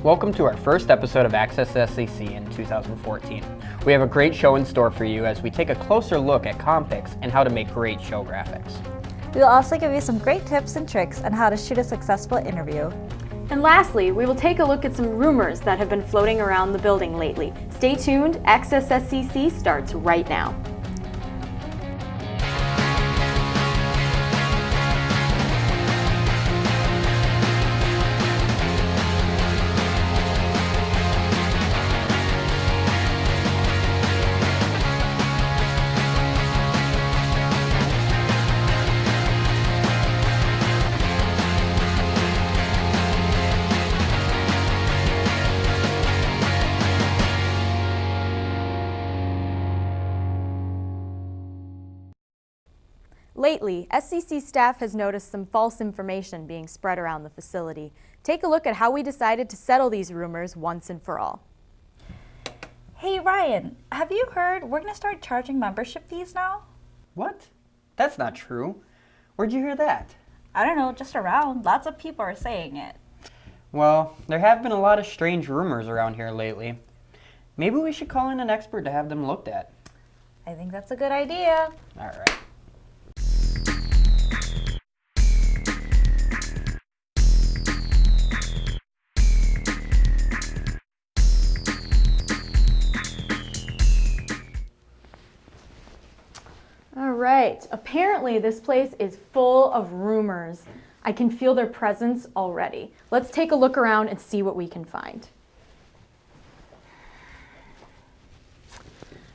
Welcome to our first episode of Access SCC in 2014. We have a great show in store for you as we take a closer look at Compix and how to make great show graphics. We will also give you some great tips and tricks on how to shoot a successful interview. And lastly, we will take a look at some rumors that have been floating around the building lately. Stay tuned, Access SCC starts right now. Lately, SCC staff has noticed some false information being spread around the facility. Take a look at how we decided to settle these rumors once and for all. Hey Ryan, have you heard we're going to start charging membership fees now? What? That's not true. Where'd you hear that? I don't know, just around. Lots of people are saying it. Well, there have been a lot of strange rumors around here lately. Maybe we should call in an expert to have them looked at. I think that's a good idea. All right. Alright, apparently this place is full of rumors. I can feel their presence already. Let's take a look around and see what we can find.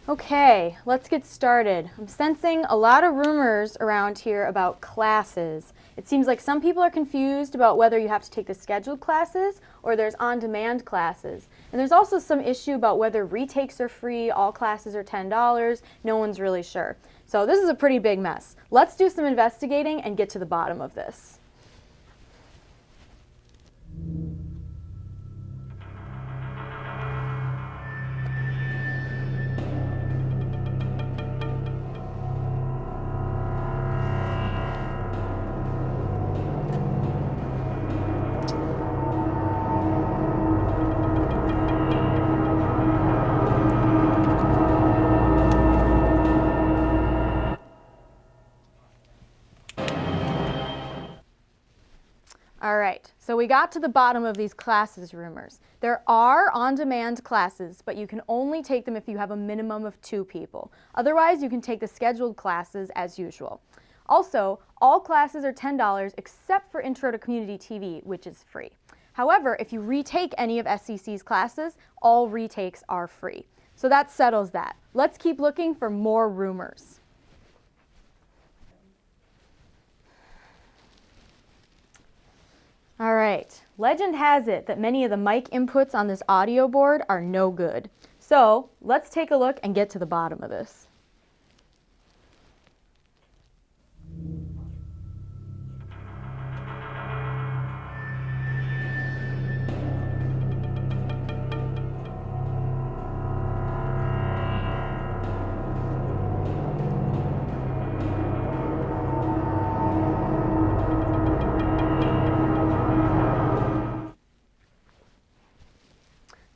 Okay, let's get started. I'm sensing a lot of rumors around here about classes. It seems like some people are confused about whether you have to take the scheduled classes or there's on-demand classes. And there's also some issue about whether retakes are free, all classes are $10, no one's really sure. So this is a pretty big mess. Let's do some investigating and get to the bottom of this. All right, so we got to the bottom of these classes rumors. There are on-demand classes, but you can only take them if you have a minimum of 2 people. Otherwise, you can take the scheduled classes as usual. Also, all classes are $10 except for Intro to Community TV, which is free. However, if you retake any of SCC's classes, all retakes are free. So that settles that. Let's keep looking for more rumors. All right, legend has it that many of the mic inputs on this audio board are no good. So let's take a look and get to the bottom of this.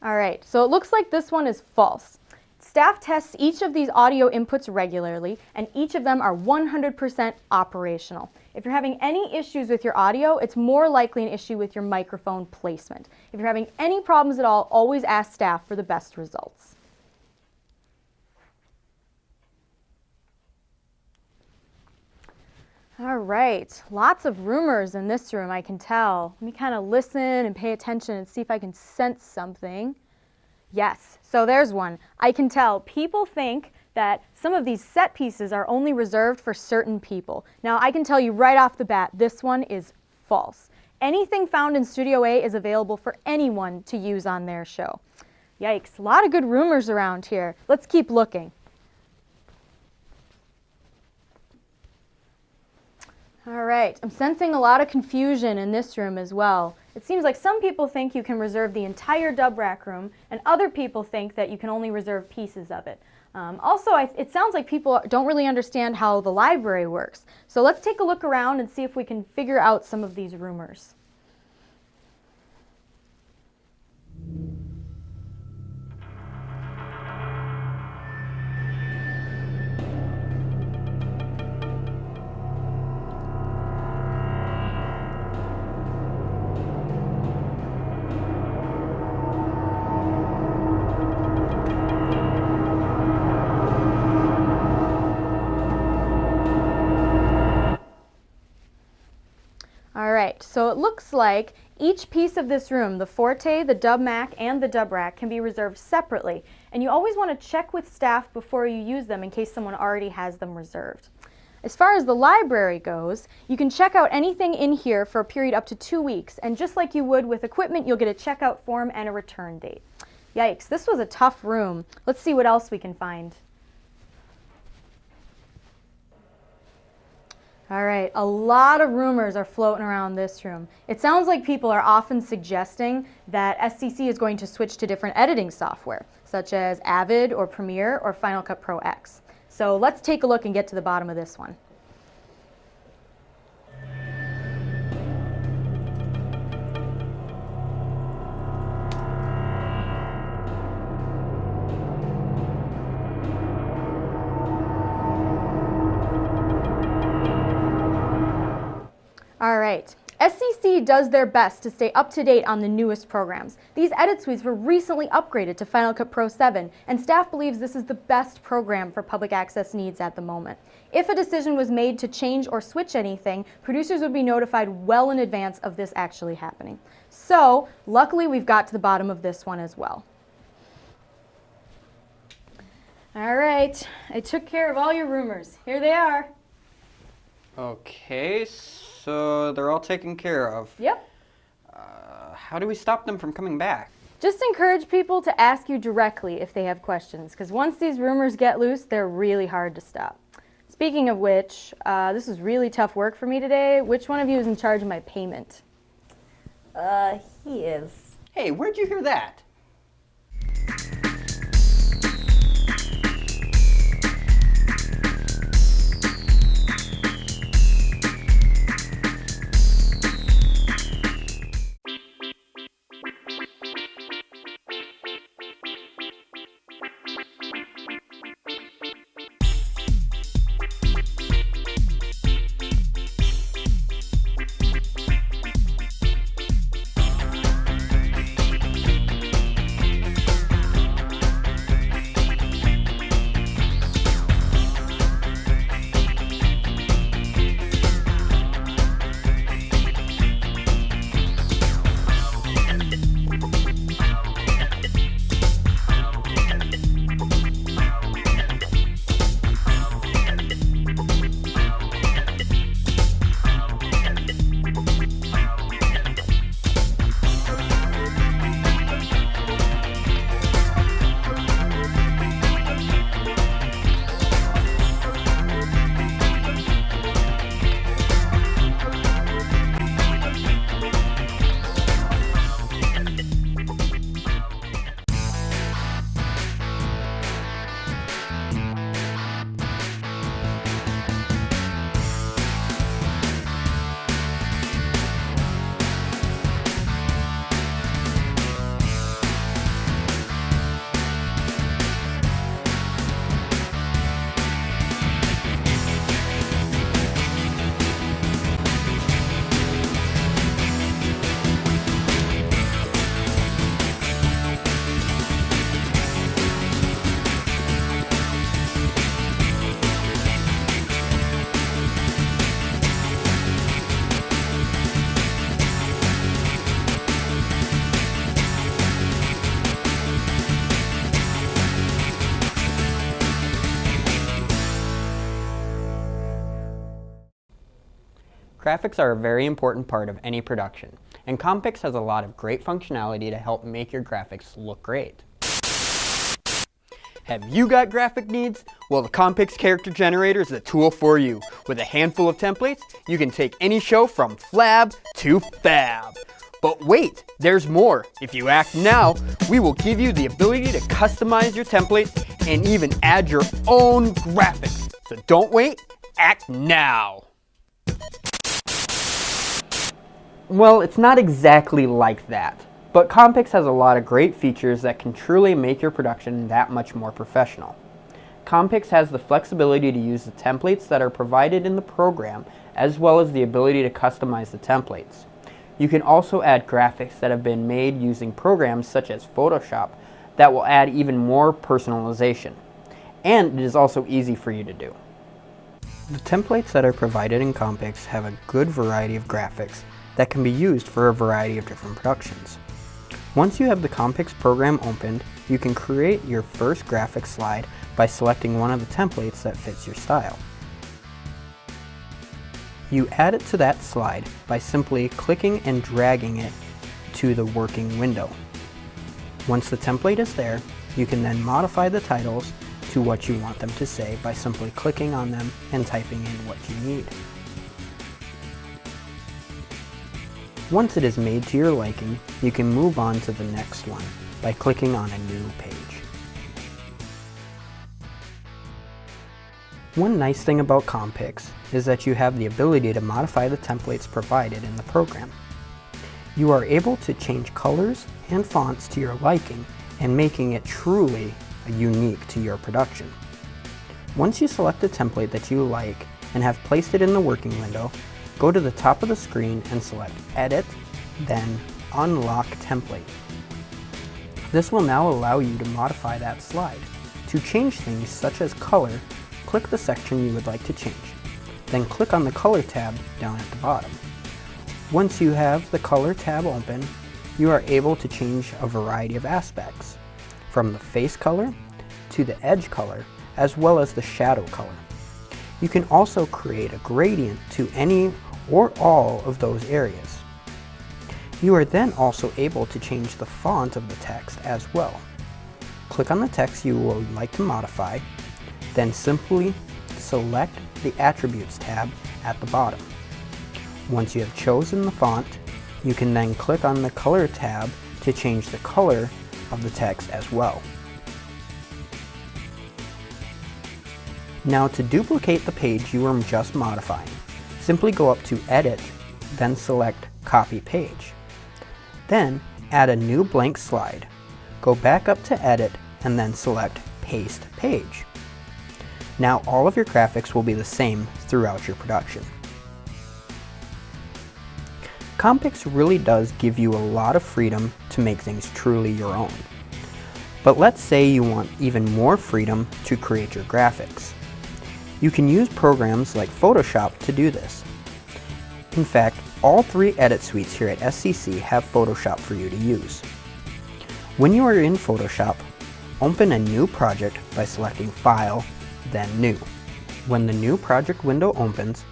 All right, so it looks like this one is false. Staff tests each of these audio inputs regularly, and each of them are 100% operational. If you're having any issues with your audio, it's more likely an issue with your microphone placement. If you're having any problems at all, always ask staff for the best results. All right, lots of rumors in this room, I can tell. Let me kind of listen and pay attention and see if I can sense something. Yes, so there's one. I can tell people think that some of these set pieces are only reserved for certain people. Now, I can tell you right off the bat, this one is false. Anything found in Studio A is available for anyone to use on their show. Yikes, a lot of good rumors around here. Let's keep looking. All right, I'm sensing a lot of confusion in this room as well. It seems like some people think you can reserve the entire dub rack room, and other people think that you can only reserve pieces of it. It sounds like people don't really understand how the library works. So let's take a look around and see if we can figure out some of these rumors. So it looks like each piece of this room, the Forte, the Dub Mac, and the Dub Rack, can be reserved separately. And you always want to check with staff before you use them in case someone already has them reserved. As far as the library goes, you can check out anything in here for a period up to 2 weeks. And just like you would with equipment, you'll get a checkout form and a return date. Yikes, this was a tough room. Let's see what else we can find. All right, a lot of rumors are floating around this room. It sounds like people are often suggesting that SCC is going to switch to different editing software, such as Avid or Premiere or Final Cut Pro X. So let's take a look and get to the bottom of this one. All right, SCC does their best to stay up to date on the newest programs. These edit suites were recently upgraded to Final Cut Pro 7, and staff believes this is the best program for public access needs at the moment. If a decision was made to change or switch anything, producers would be notified well in advance of this actually happening. So, luckily we've got to the bottom of this one as well. All right, I took care of all your rumors. Here they are. Okay, so they're all taken care of. Yep. How do we stop them from coming back? Just encourage people to ask you directly if they have questions, because once these rumors get loose, they're really hard to stop. Speaking of which, this is really tough work for me today. Which one of you is in charge of my payment? He is. Hey, where'd you hear that? Graphics are a very important part of any production, and Compix has a lot of great functionality to help make your graphics look great. Have you got graphic needs? Well, the Compix Character Generator is the tool for you. With a handful of templates, you can take any show from flab to fab. But wait, there's more. If you act now, we will give you the ability to customize your templates and even add your own graphics. So don't wait, act now. Well, it's not exactly like that, but Compix has a lot of great features that can truly make your production that much more professional. Compix has the flexibility to use the templates that are provided in the program, as well as the ability to customize the templates. You can also add graphics that have been made using programs such as Photoshop that will add even more personalization. And it is also easy for you to do. The templates that are provided in Compix have a good variety of graphics, that can be used for a variety of different productions. Once you have the Compix program opened, you can create your first graphic slide by selecting one of the templates that fits your style. You add it to that slide by simply clicking and dragging it to the working window. Once the template is there, you can then modify the titles to what you want them to say by simply clicking on them and typing in what you need. Once it is made to your liking, you can move on to the next one by clicking on a new page. One nice thing about Compix is that you have the ability to modify the templates provided in the program. You are able to change colors and fonts to your liking and making it truly unique to your production. Once you select a template that you like and have placed it in the working window, go to the top of the screen and select Edit, then Unlock Template. This will now allow you to modify that slide. To change things such as color, click the section you would like to change. Then click on the Color tab down at the bottom. Once you have the Color tab open, you are able to change a variety of aspects, from the face color to the edge color, as well as the shadow color. You can also create a gradient to any or all of those areas. You are then also able to change the font of the text as well. Click on the text you would like to modify, then simply select the Attributes tab at the bottom. Once you have chosen the font, you can then click on the Color tab to change the color of the text as well. Now to duplicate the page you were just modifying, simply go up to Edit, then select Copy Page. Then add a new blank slide. Go back up to Edit and then select Paste Page. Now all of your graphics will be the same throughout your production. Compix really does give you a lot of freedom to make things truly your own. But let's say you want even more freedom to create your graphics. You can use programs like Photoshop to do this. In fact, all 3 edit suites here at SCC have Photoshop for you to use. When you are in Photoshop, open a new project by selecting File, then New. When the new project window opens,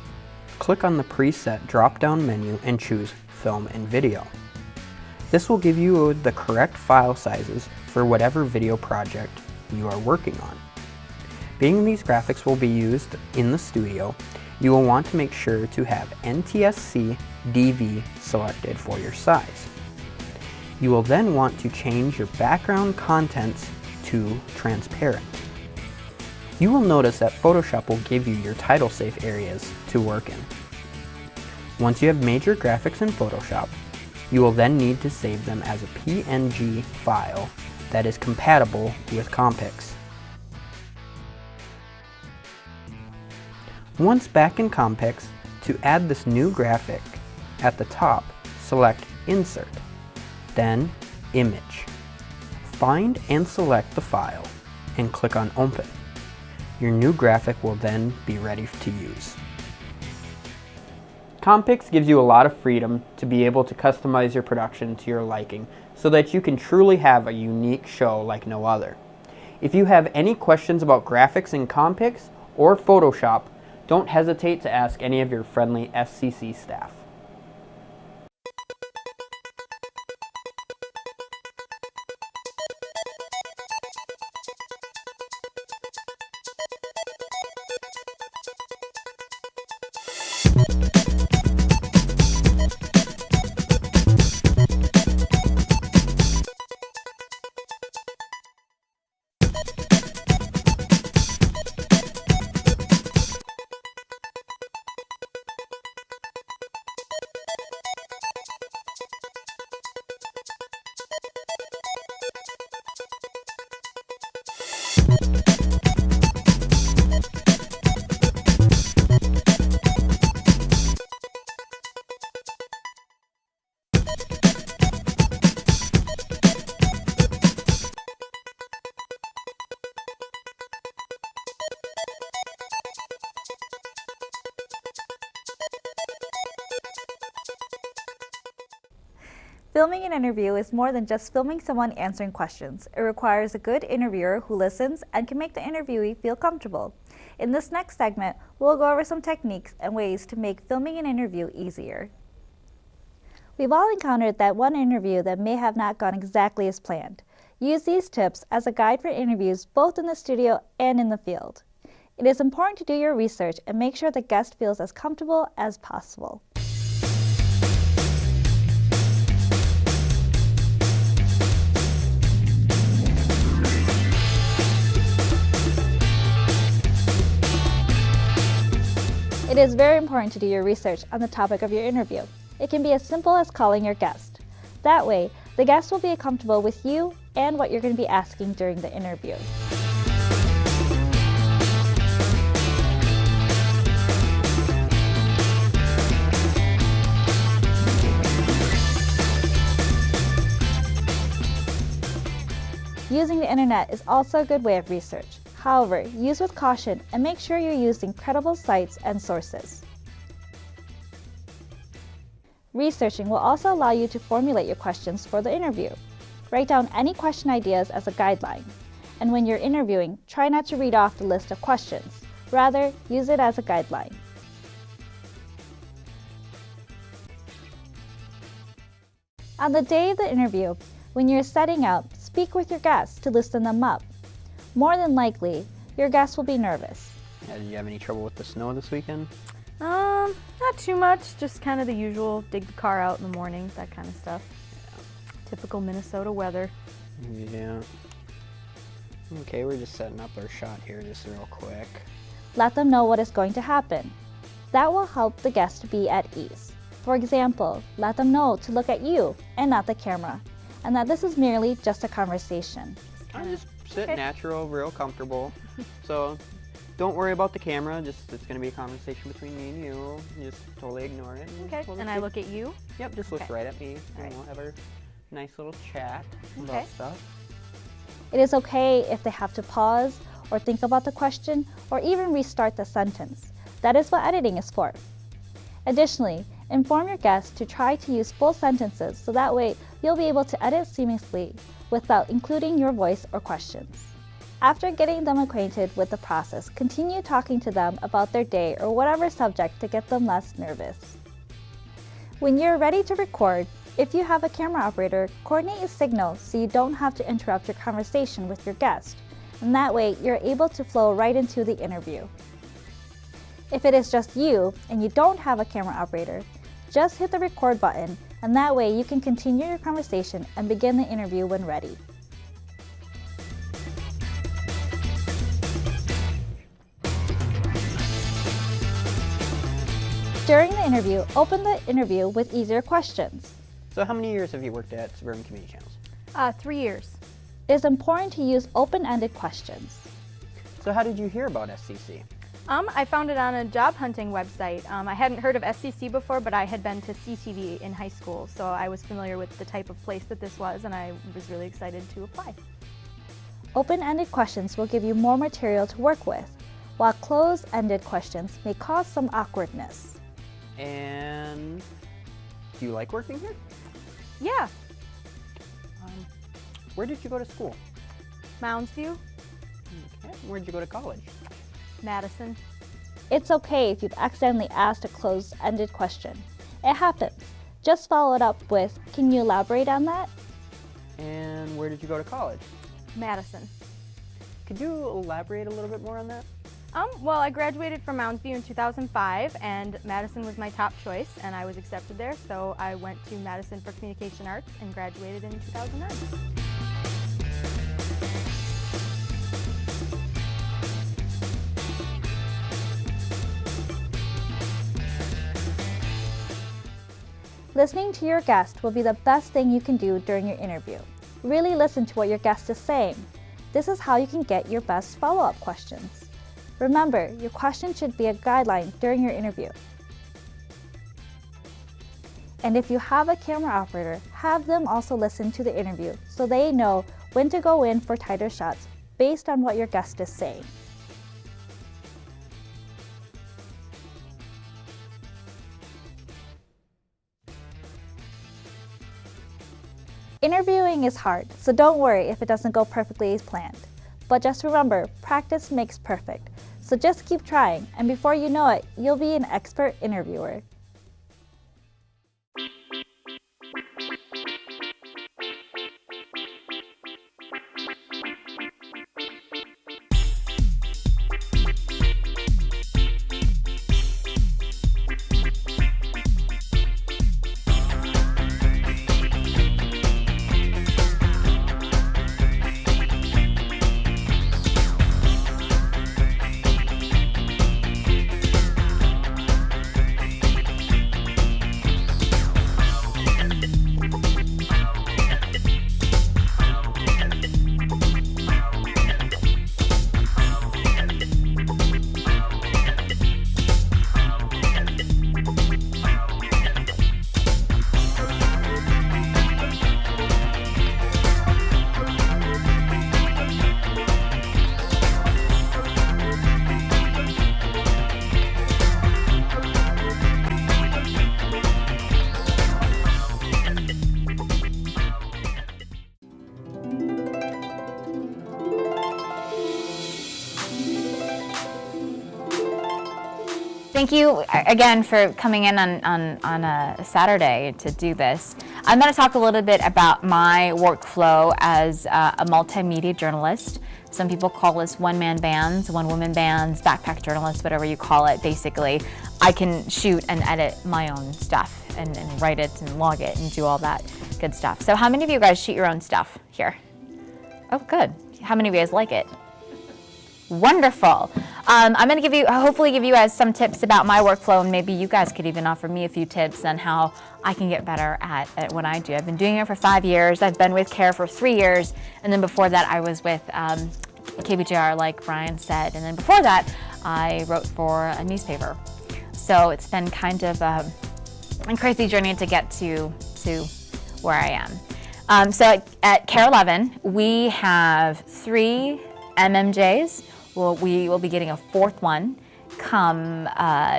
click on the preset drop-down menu and choose Film and Video. This will give you the correct file sizes for whatever video project you are working on. Being these graphics will be used in the studio, you will want to make sure to have NTSC DV selected for your size. You will then want to change your background contents to transparent. You will notice that Photoshop will give you your title safe areas to work in. Once you have made your graphics in Photoshop, you will then need to save them as a PNG file that is compatible with Compix. Once back in Compix, to add this new graphic, at the top, select Insert, then Image. Find and select the file, and click on Open. Your new graphic will then be ready to use. Compix gives you a lot of freedom to be able to customize your production to your liking so that you can truly have a unique show like no other. If you have any questions about graphics in Compix or Photoshop, don't hesitate to ask any of your friendly SCC staff. Filming an interview is more than just filming someone answering questions. It requires a good interviewer who listens and can make the interviewee feel comfortable. In this next segment, we'll go over some techniques and ways to make filming an interview easier. We've all encountered that one interview that may have not gone exactly as planned. Use these tips as a guide for interviews both in the studio and in the field. It is important to do your research and make sure the guest feels as comfortable as possible. It is very important to do your research on the topic of your interview. It can be as simple as calling your guest. That way, the guest will be comfortable with you and what you're going to be asking during the interview. Using the internet is also a good way of research. However, use with caution and make sure you're using credible sites and sources. Researching will also allow you to formulate your questions for the interview. Write down any question ideas as a guideline. And when you're interviewing, try not to read off the list of questions. Rather, use it as a guideline. On the day of the interview, when you're setting out, speak with your guests to listen them up. More than likely, your guests will be nervous. Did you have any trouble with the snow this weekend? Not too much, just kind of the usual, dig the car out in the morning, that kind of stuff. Typical Minnesota weather. Yeah. Okay, we're just setting up our shot here just real quick. Let them know what is going to happen. That will help the guest to be at ease. For example, let them know to look at you and not the camera, and that this is merely just a conversation. I just sit natural, real comfortable. So don't worry about the camera, just it's going to be a conversation between me and you. Just totally ignore it. Okay, and I look at you? Yep, just look right at me. And we'll have our nice little chat about stuff. It is okay if they have to pause or think about the question or even restart the sentence. That is what editing is for. Additionally, inform your guests to try to use full sentences so that way you'll be able to edit seamlessly without including your voice or questions. After getting them acquainted with the process, continue talking to them about their day or whatever subject to get them less nervous. When you're ready to record, if you have a camera operator, coordinate a signal so you don't have to interrupt your conversation with your guest, and that way you're able to flow right into the interview. If it is just you and you don't have a camera operator, just hit the record button, and that way you can continue your conversation and begin the interview when ready. During the interview, open the interview with easier questions. So how many years have you worked at Suburban Community Channels? 3 years. It is important to use open-ended questions. So how did you hear about SCC? I found it on a job hunting website. I hadn't heard of SCC before, but I had been to CTV in high school, so I was familiar with the type of place that this was, and I was really excited to apply. Open-ended questions will give you more material to work with, while closed-ended questions may cause some awkwardness. And do you like working here? Yeah. Where did you go to school? Mounds View, Okay. Where did you go to college? Madison. It's okay if you've accidentally asked a closed-ended question. It happens. Just follow it up with, "Can you elaborate on that?" And where did you go to college? Madison. Could you elaborate a little bit more on that? Well, I graduated from Mounds View in 2005, and Madison was my top choice, and I was accepted there, so I went to Madison for Communication Arts and graduated in 2009. Listening to your guest will be the best thing you can do during your interview. Really listen to what your guest is saying. This is how you can get your best follow-up questions. Remember, your question should be a guideline during your interview. And if you have a camera operator, have them also listen to the interview so they know when to go in for tighter shots based on what your guest is saying. Interviewing is hard, so don't worry if it doesn't go perfectly as planned. But just remember, practice makes perfect. So just keep trying, and before you know it, you'll be an expert interviewer. Thank you again for coming in on a Saturday to do this. I'm going to talk a little bit about my workflow as a multimedia journalist. Some people call us one-man bands, one-woman bands, backpack journalists, whatever you call it. Basically, I can shoot and edit my own stuff and write it and log it and do all that good stuff. So how many of you guys shoot your own stuff here? Oh, good. How many of you guys like it? Wonderful. I'm going to hopefully give you guys some tips about my workflow, and maybe you guys could even offer me a few tips on how I can get better at what I do. I've been doing it for 5 years. I've been with CARE for 3 years, and then before that I was with KBJR, like Brian said, and then before that I wrote for a newspaper. So it's been kind of a crazy journey to get to where I am. So at CARE 11, we have 3 MMJs. Well, we will be getting a 4th one come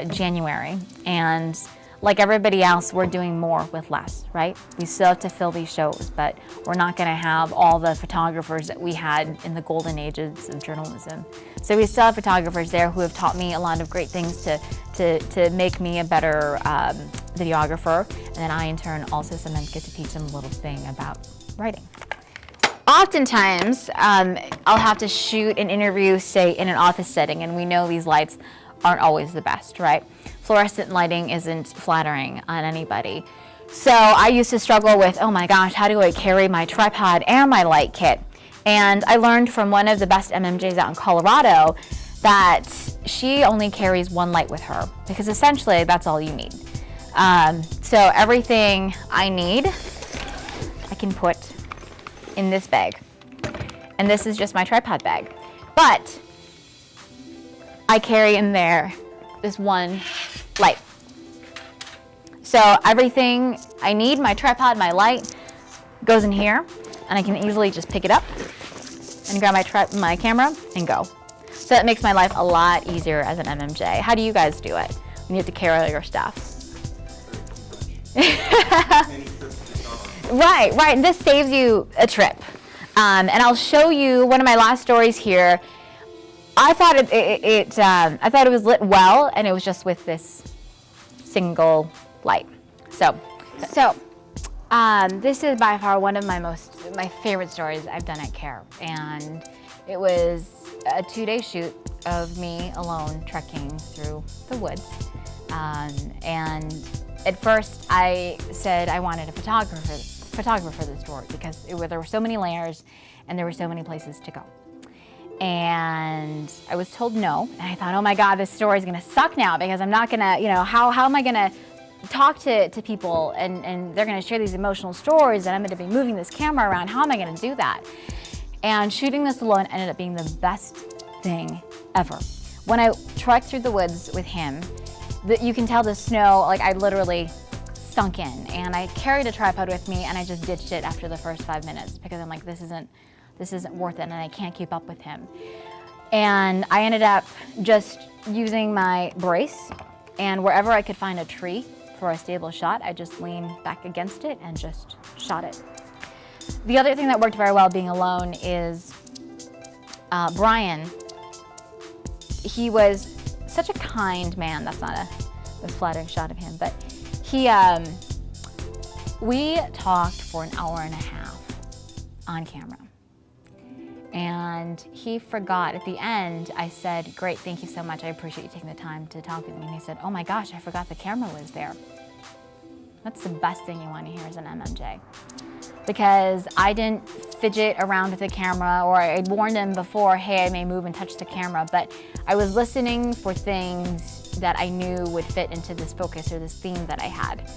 January. And like everybody else, we're doing more with less, right? We still have to fill these shows, but we're not going to have all the photographers that we had in the golden ages of journalism. So we still have photographers there who have taught me a lot of great things to make me a better videographer. And then I, in turn, also sometimes get to teach them a little thing about writing. Oftentimes, I'll have to shoot an interview, say, in an office setting, and we know these lights aren't always the best, right? Fluorescent lighting isn't flattering on anybody. So I used to struggle with, oh my gosh, how do I carry my tripod and my light kit? And I learned from one of the best MMJs out in Colorado that she only carries 1 light with her, because essentially that's all you need. So everything I need, I can put in this bag. And this is just my tripod bag. But I carry in there this 1 light. So everything I need, my tripod, my light, goes in here, and I can easily just pick it up and grab my camera and go. So that makes my life a lot easier as an MMJ. How do you guys do it when you have to carry your stuff? Right. This saves you a trip. And I'll show you one of my last stories here. I thought it was lit well, and it was just with this single light. So this is by far one of my favorite stories I've done at CARE, and it was a 2-day shoot of me alone trekking through the woods. And at first, I said I wanted a photographer for this story because there were so many layers and there were so many places to go. And I was told no, and I thought, oh my God, this story is gonna suck now because I'm not gonna, how am I gonna talk to people and they're gonna share these emotional stories and I'm gonna be moving this camera around. How am I gonna do that? And shooting this alone ended up being the best thing ever. When I trekked through the woods with him, you can tell the snow, like I literally sunk in, and I carried a tripod with me and I just ditched it after the first 5 minutes because I'm like, this isn't worth it and I can't keep up with him. And I ended up just using my brace, and wherever I could find a tree for a stable shot, I just leaned back against it and just shot it. The other thing that worked very well being alone is Brian. He was such a kind man. That's not a flattering shot of him, but we talked for an hour and a half on camera. And he forgot. At the end, I said, great, thank you so much. I appreciate you taking the time to talk with me. And he said, oh my gosh, I forgot the camera was there. That's the best thing you want to hear as an MMJ. Because I didn't fidget around with the camera, or I'd warned him before, hey, I may move and touch the camera, but I was listening for things that I knew would fit into this focus or this theme that I had.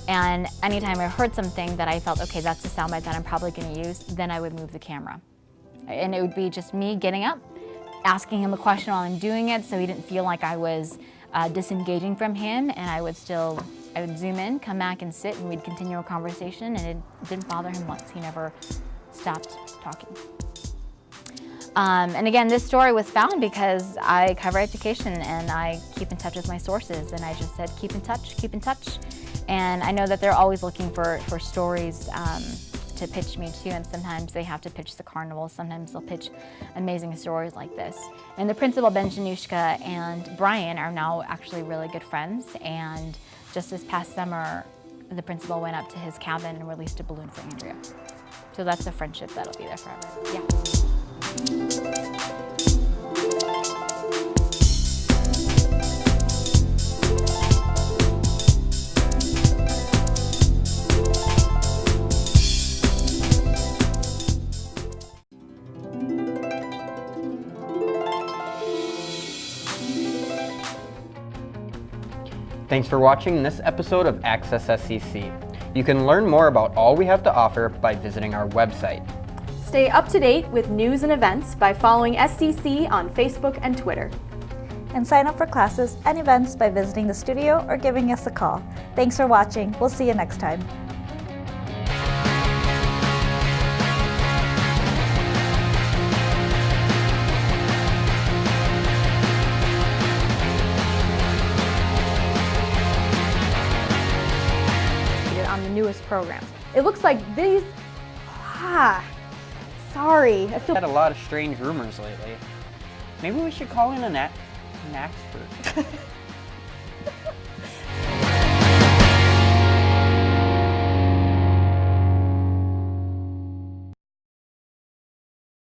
And anytime I heard something that I felt, okay, that's the soundbite that I'm probably going to use, then I would move the camera. And it would be just me getting up, asking him a question while I'm doing it, so he didn't feel like I was disengaging from him, and I would zoom in, come back and sit, and we'd continue a conversation, and it didn't bother him once. He never stopped talking. And again, this story was found because I cover education and I keep in touch with my sources, and I just said, keep in touch, keep in touch. And I know that they're always looking for stories to pitch me too, and sometimes they have to pitch the carnival, sometimes they'll pitch amazing stories like this. And the principal, Ben Januszka, and Brian are now actually really good friends, and just this past summer, the principal went up to his cabin and released a balloon for Andrea. So that's a friendship that'll be there forever. Yeah. Thanks for watching this episode of Access SCC. You can learn more about all we have to offer by visiting our website. Stay up to date with news and events by following SCC on Facebook and Twitter. And sign up for classes and events by visiting the studio or giving us a call. Thanks for watching. We'll see you next time. On the newest programs. It looks like these, sorry. I feel Had a lot of strange rumors lately. Maybe we should call in an expert.